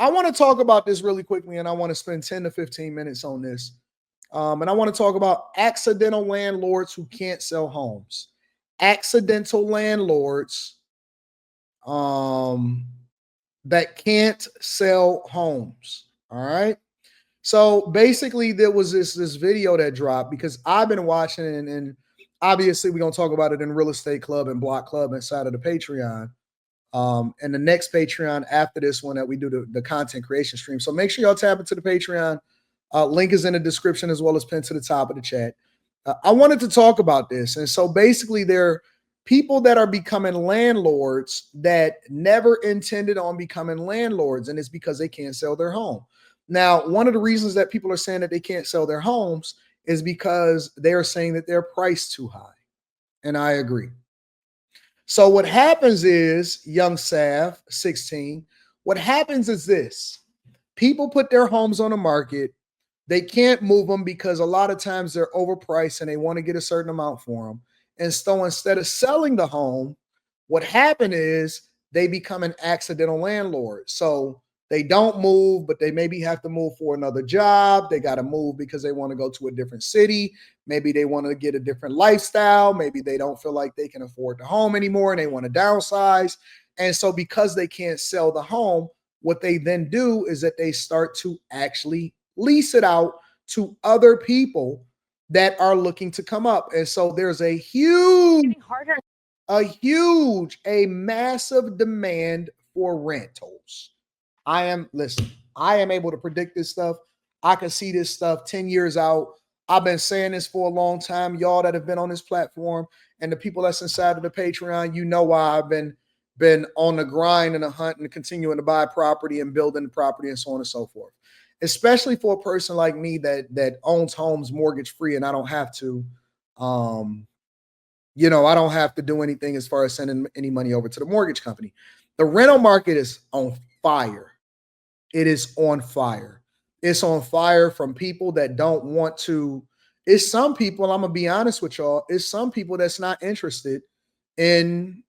I want to talk about this really quickly, and I want to spend 10 to 15 minutes on this. And I want to talk about accidental landlords who can't sell homes. Accidental landlords that can't sell homes. All right. So basically, there was this video that dropped because I've been watching it, and obviously we're gonna talk about it in Real Estate Club and Block Club inside of the Patreon. And the next Patreon after this one that we do the content creation stream. So make sure y'all tap into the Patreon. Link is in the description as well as pinned to the top of the chat. I wanted to talk about this. And so basically there are people that are becoming landlords that never intended on becoming landlords. And it's because they can't sell their home. Now, one of the reasons that people are saying that they can't sell their homes is because they are saying that they're priced too high. And I agree. So what happens is, young Sav, 16, what happens is this. People put their homes on the market. They can't move them because a lot of times they're overpriced and they want to get a certain amount for them. And so instead of selling the home, what happened is they become an accidental landlord. So they don't move, but they maybe have to move for another job. They got to move because they want to go to a different city. Maybe they want to get a different lifestyle. Maybe they don't feel like they can afford the home anymore and they want to downsize. And so because they can't sell the home, what they then do is that they start to actually lease it out to other people that are looking to come up. And so there's a massive demand for rentals. I am able to predict this stuff. I can see this stuff 10 years out. I've been saying this for a long time. Y'all that have been on this platform and the people that's inside of the Patreon, you know why I've been on the grind and the hunt and continuing to buy property and building the property and so on and so forth. Especially for a person like me that owns homes mortgage free and I don't have to, I don't have to do anything as far as sending any money over to the mortgage company. The rental market is on fire. It is on fire. It's on fire from people that don't want to. It's some people, I'm going to be honest with y'all, it's some people that's not interested in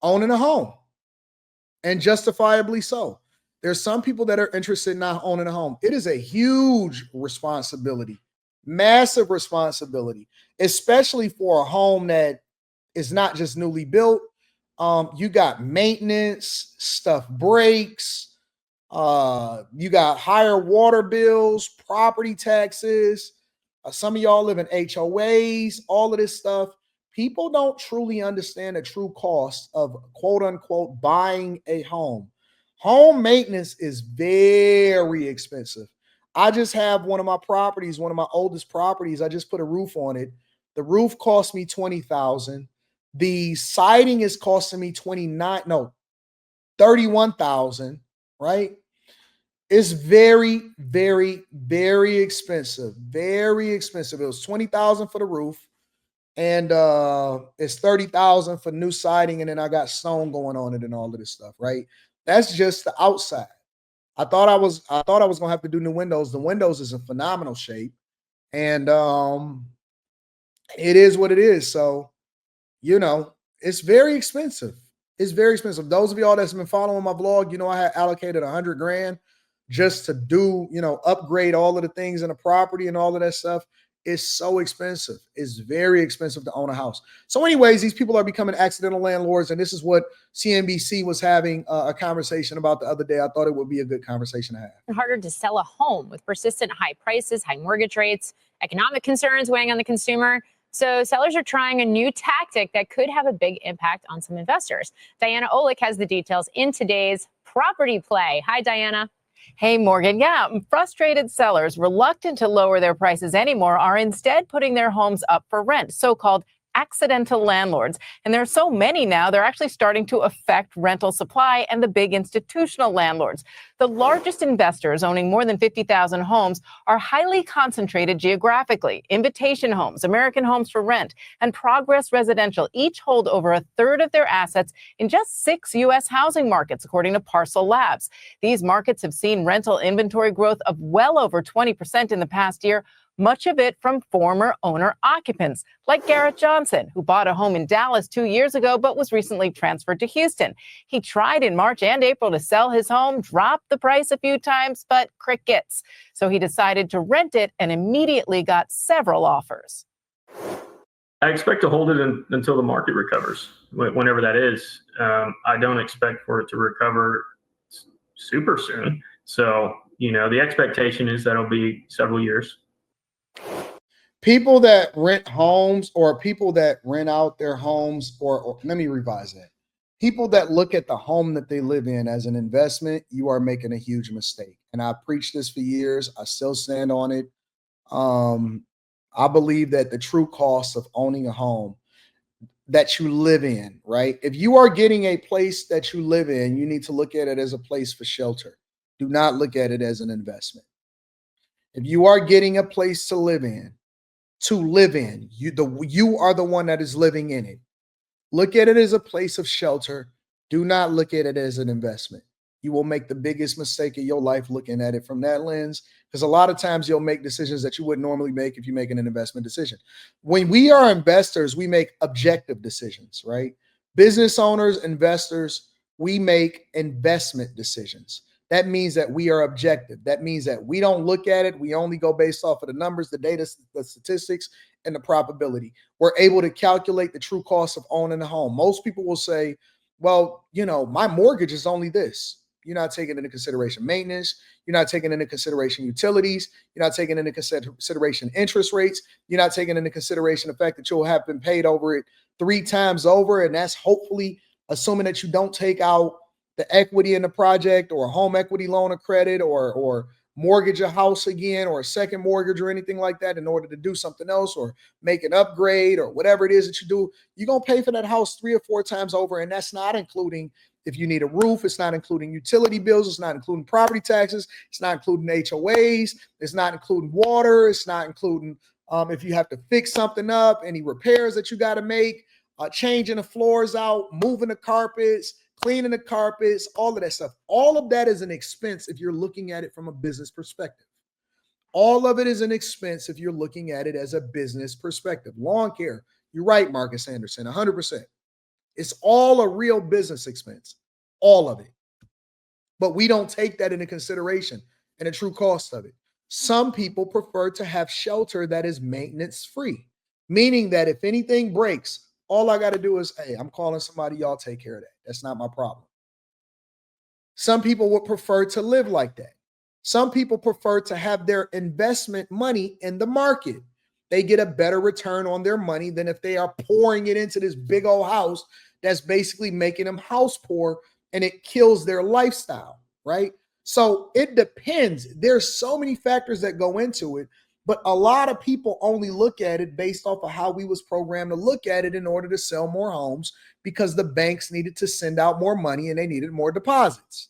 owning a home, and justifiably so. There's some people that are interested in not owning a home. It is a huge responsibility, massive responsibility, especially for a home that is not just newly built. You got maintenance, stuff breaks. You got higher water bills, property taxes. Some of y'all live in HOAs, all of this stuff. People don't truly understand the true cost of quote unquote buying a home. Home maintenance is very expensive. I just have one of my properties, one of my oldest properties. I just put a roof on it. The roof cost me $20,000. The siding is costing me $31,000, right? It's very, very, very expensive. Very expensive. It was $20,000 for the roof, and it's $30,000 for new siding, and then I got stone going on it and all of this stuff, right? That's just the outside. I thought I was gonna have to do new windows. The windows is in phenomenal shape, and it is what it is. So, it's very expensive. It's very expensive. Those of y'all that's been following my vlog, I had allocated $100,000 just to do, upgrade all of the things in the property and all of that stuff. It's so expensive. It's very expensive to own a house. So anyways, these people are becoming accidental landlords. And this is what CNBC was having a conversation about the other day. I thought it would be a good conversation to have. Harder to sell a home with persistent high prices, high mortgage rates, economic concerns weighing on the consumer. So sellers are trying a new tactic that could have a big impact on some investors. Diana Olick has the details in today's Property Play. Hi, Diana. Hey, Morgan. Yeah, frustrated sellers reluctant to lower their prices anymore are instead putting their homes up for rent, so-called accidental landlords. And there are so many now, they're actually starting to affect rental supply and the big institutional landlords. The largest investors owning more than 50,000 homes are highly concentrated geographically. Invitation Homes, American Homes for Rent, and Progress Residential each hold over a third of their assets in just 6 U.S. housing markets, according to Parcel Labs. These markets have seen rental inventory growth of well over 20% in the past year, much of it from former owner occupants, like Garrett Johnson, who bought a home in Dallas 2 years ago but was recently transferred to Houston. He tried in March and April to sell his home, dropped the price a few times, but crickets. So he decided to rent it and immediately got several offers. I expect to hold it until the market recovers, whenever that is. I don't expect for it to recover super soon. So, the expectation is that it'll be several years. People that rent homes or people that rent out their homes, or let me revise that. People that look at the home that they live in as an investment, you are making a huge mistake. And I preached this for years. I still stand on it. I believe that the true cost of owning a home that you live in, right? If you are getting a place that you live in, you need to look at it as a place for shelter. Do not look at it as an investment. If you are getting a place to live in, you are the one that is living in it. Look at it as a place of shelter. Do not look at it as an investment. You will make the biggest mistake of your life looking at it from that lens, because a lot of times you'll make decisions that you wouldn't normally make if you're making an investment decision. When we are investors, we make objective decisions, right? Business owners, investors, we make investment decisions. That means that we are objective. That means that we don't look at it. We only go based off of the numbers, the data, the statistics, and the probability. We're able to calculate the true cost of owning a home. Most people will say, well, my mortgage is only this. You're not taking into consideration maintenance. You're not taking into consideration utilities. You're not taking into consideration interest rates. You're not taking into consideration the fact that you'll have been paid over it 3 times over. And that's hopefully assuming that you don't take out the equity in the project or a home equity loan or credit or mortgage a house again or a second mortgage or anything like that in order to do something else or make an upgrade or whatever it is that you do. You're going to pay for that house 3 or 4 times over. And that's not including if you need a roof. It's not including utility bills. It's not including property taxes. It's not including HOAs. It's not including water. It's not including if you have to fix something up, any repairs that you got to make, changing the floors out, moving the carpets, cleaning the carpets, all of that stuff. All of that is an expense if you're looking at it from a business perspective. All of it is an expense if you're looking at it as a business perspective. Lawn care, you're right, Marcus Anderson, 100%. It's all a real business expense, all of it. But we don't take that into consideration and the true cost of it. Some people prefer to have shelter that is maintenance free, meaning that if anything breaks, all I got to do is, hey, I'm calling somebody, y'all take care of that. That's not my problem. Some people would prefer to live like that. Some people prefer to have their investment money in the market. They get a better return on their money than if they are pouring it into this big old house that's basically making them house poor, and it kills their lifestyle, right? So it depends. There's so many factors that go into it, but a lot of people only look at it based off of how we was programmed to look at it in order to sell more homes because the banks needed to send out more money and they needed more deposits.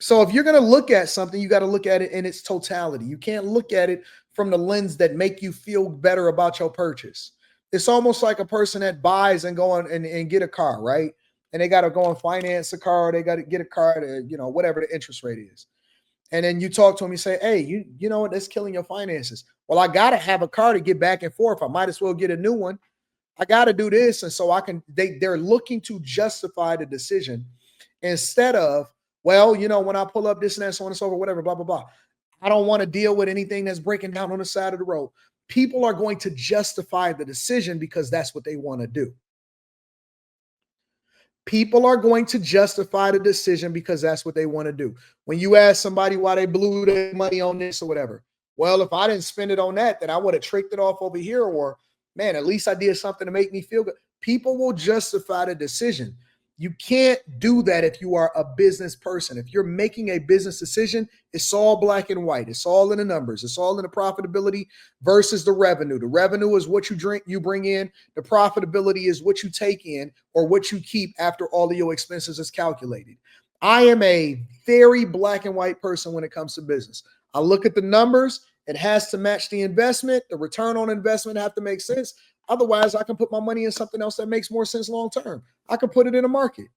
So if you're going to look at something, you got to look at it in its totality. You can't look at it from the lens that make you feel better about your purchase. It's almost like a person that buys and go on and get a car, right? And they got to go and finance a car. They got to get a car to, whatever the interest rate is. And then you talk to them, you say, hey, you know what? That's killing your finances. Well, I got to have a car to get back and forth. I might as well get a new one. I got to do this. And so they're looking to justify the decision instead of, well, when I pull up this and that, so on and so forth, whatever, blah, blah, blah. I don't want to deal with anything that's breaking down on the side of the road. People are going to justify the decision because that's what they want to do. People are going to justify the decision because that's what they want to do. When you ask somebody why they blew their money on this or whatever, well, if I didn't spend it on that, then I would have tricked it off over here, or man, at least I did something to make me feel good. People will justify the decision. You can't do that if you are a business person. If you're making a business decision, it's all black and white. It's all in the numbers. It's all in the profitability versus the revenue. The revenue is what you bring in. The profitability is what you take in or what you keep after all of your expenses is calculated. I am a very black and white person when it comes to business. I look at the numbers. It has to match the investment. The return on investment have to make sense. Otherwise, I can put my money in something else that makes more sense long term. I can put it in a market.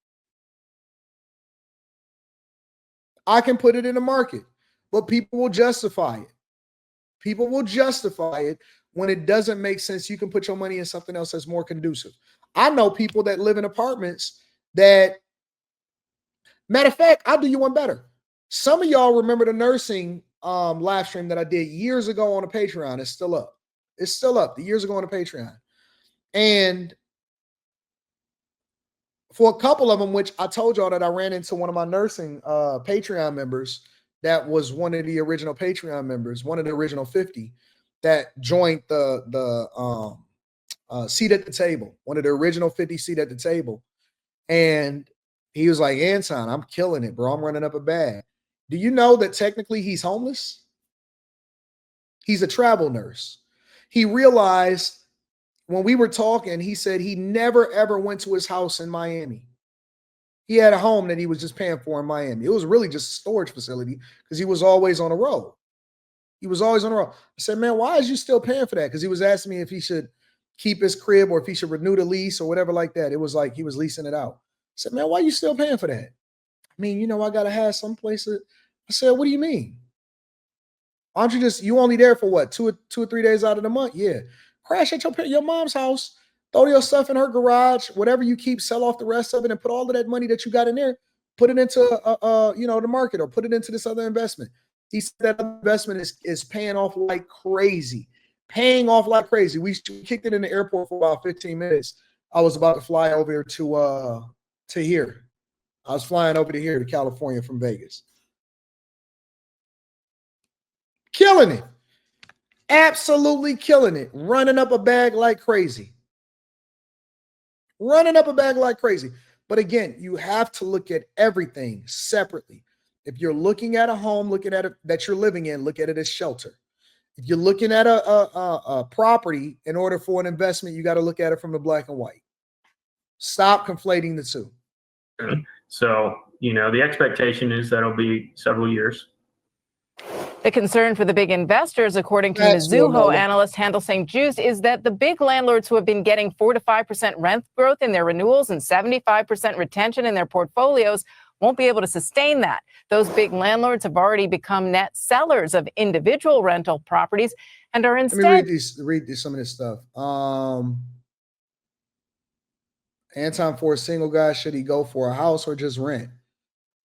But people will justify it. People will justify it when it doesn't make sense. You can put your money in something else that's more conducive. I know people that live in apartments that, matter of fact, I'll do you one better. Some of y'all remember the nursing live stream that I did years ago on a Patreon. It's still up. It's still up. The years ago on a Patreon. And for a couple of them, which I told y'all that I ran into one of my nursing Patreon members that was one of the original Patreon members, one of the original 50 that joined the seat at the table, one of the original 50 seat at the table. And he was like, Anton, I'm killing it, bro. I'm running up a bag. Do you know that technically he's homeless? He's a travel nurse. He realized when we were talking, he said he never, ever went to his house in Miami. He had a home that he was just paying for in Miami. It was really just a storage facility because he was always on the road. He was always on the road. I said, man, why is you still paying for that? Because he was asking me if he should keep his crib or if he should renew the lease or whatever like that. It was like he was leasing it out. I said, man, why are you still paying for that? I mean, you know, I got to have some place. I said, what do you mean? Aren't you only there for what, two or 3 days out of the month? Yeah. Crash at your mom's house, throw your stuff in her garage, whatever you keep, sell off the rest of it and put all of that money that you got in there, put it into the market or put it into this other investment. He said that investment is paying off like crazy. Paying off like crazy. We kicked it in the airport for about 15 minutes. I was about to fly over here to here. I was flying over to here to California from Vegas. Killing it. Absolutely killing it. Running up a bag like crazy. Running up a bag like crazy. But again, you have to look at everything separately. If you're looking at a home, looking at it that you're living in, look at it as shelter. If you're looking at a property in order for an investment, you got to look at it from the black and white. Stop conflating the two. So, the expectation is that it'll be several years. The concern for the big investors, according to Mizuho analyst Handel St. Juste, is that the big landlords who have been getting 4 to 5% rent growth in their renewals and 75% retention in their portfolios won't be able to sustain that. Those big landlords have already become net sellers of individual rental properties and are instead. Let me read some of this stuff. Anton, for a single guy, should he go for a house or just rent?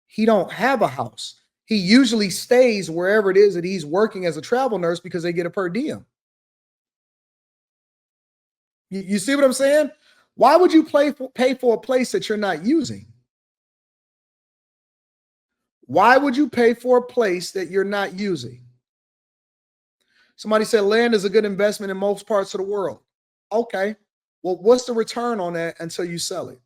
He don't have a house. He usually stays wherever it is that he's working as a travel nurse because they get a per diem. You see what I'm saying? Why would you pay for a place that you're not using? Why would you pay for a place that you're not using? Somebody said land is a good investment in most parts of the world. Okay. Well, what's the return on that until you sell it?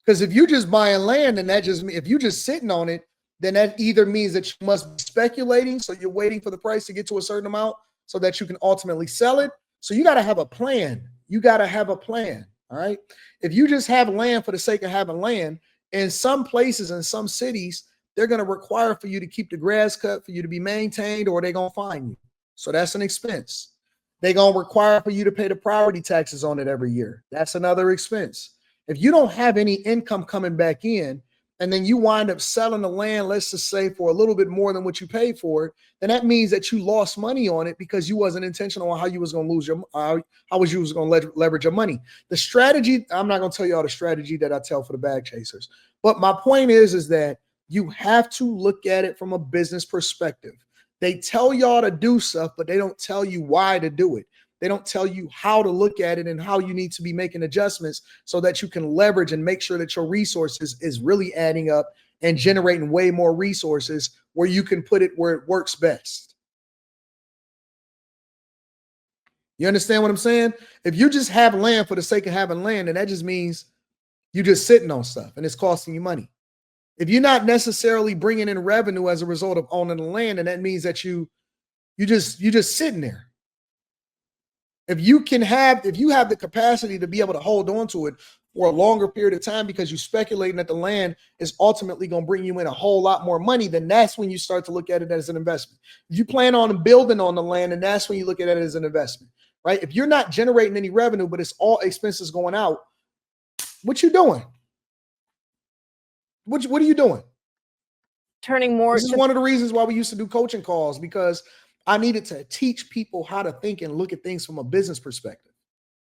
Because if you're just buying land and if you're just sitting on it, then that either means that you must be speculating. So you're waiting for the price to get to a certain amount so that you can ultimately sell it. So you got to have a plan. You got to have a plan. All right. If you just have land for the sake of having land, in some places, in some cities, they're going to require for you to keep the grass cut, for you to be maintained, or they're going to fine you. So that's an expense. They're going to require for you to pay the property taxes on it every year. That's another expense. If you don't have any income coming back in, and then you wind up selling the land, let's just say for a little bit more than what you paid for it, then that means that you lost money on it because you wasn't intentional on how you was going to lose how was going to leverage your money. The strategy, I'm not going to tell you all the strategy that I tell for the bag chasers, but my point is that you have to look at it from a business perspective. They tell y'all to do stuff, but they don't tell you why to do it. They don't tell you how to look at it and how you need to be making adjustments so that you can leverage and make sure that your resources is really adding up and generating way more resources where you can put it where it works best. You understand what I'm saying? If you just have land for the sake of having land, then that just means you're just sitting on stuff and it's costing you money. If you're not necessarily bringing in revenue as a result of owning the land, and that means that you just sitting there. If you have the capacity to be able to hold on to it for a longer period of time because you're speculating that the land is ultimately going to bring you in a whole lot more money, then that's when you start to look at it as an investment. If you plan on building on the land, and that's when you look at it as an investment, right? If you're not generating any revenue, but it's all expenses going out, what you doing? What are you doing? Turning more. This is one of the reasons why we used to do coaching calls, because I needed to teach people how to think and look at things from a business perspective.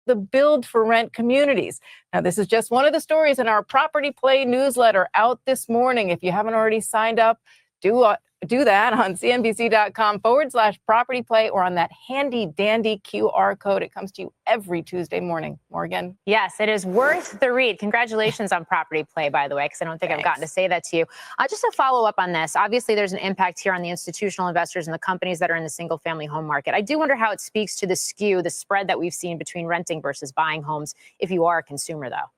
The build for rent communities. Now, this is just one of the stories in our Property Play newsletter out this morning. If you haven't already signed up, do that on cnbc.com/property play or on that handy dandy QR code. It comes to you every Tuesday morning. Morgan? Yes, it is worth the read. Congratulations on Property Play, by the way, because I don't think I've gotten to say that to you. Just to follow up on this, obviously there's an impact here on the institutional investors and the companies that are in the single family home market. I do wonder how it speaks to the skew, the spread that we've seen between renting versus buying homes if you are a consumer, though.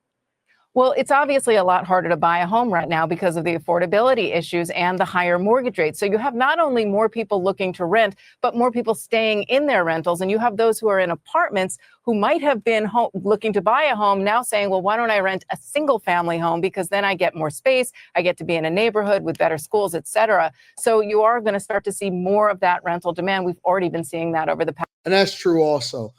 Well, it's obviously a lot harder to buy a home right now because of the affordability issues and the higher mortgage rates. So you have not only more people looking to rent, but more people staying in their rentals. And you have those who are in apartments who might have been looking to buy a home now saying, well, why don't I rent a single family home? Because then I get more space. I get to be in a neighborhood with better schools, et cetera. So you are going to start to see more of that rental demand. We've already been seeing that over the past. And that's true also.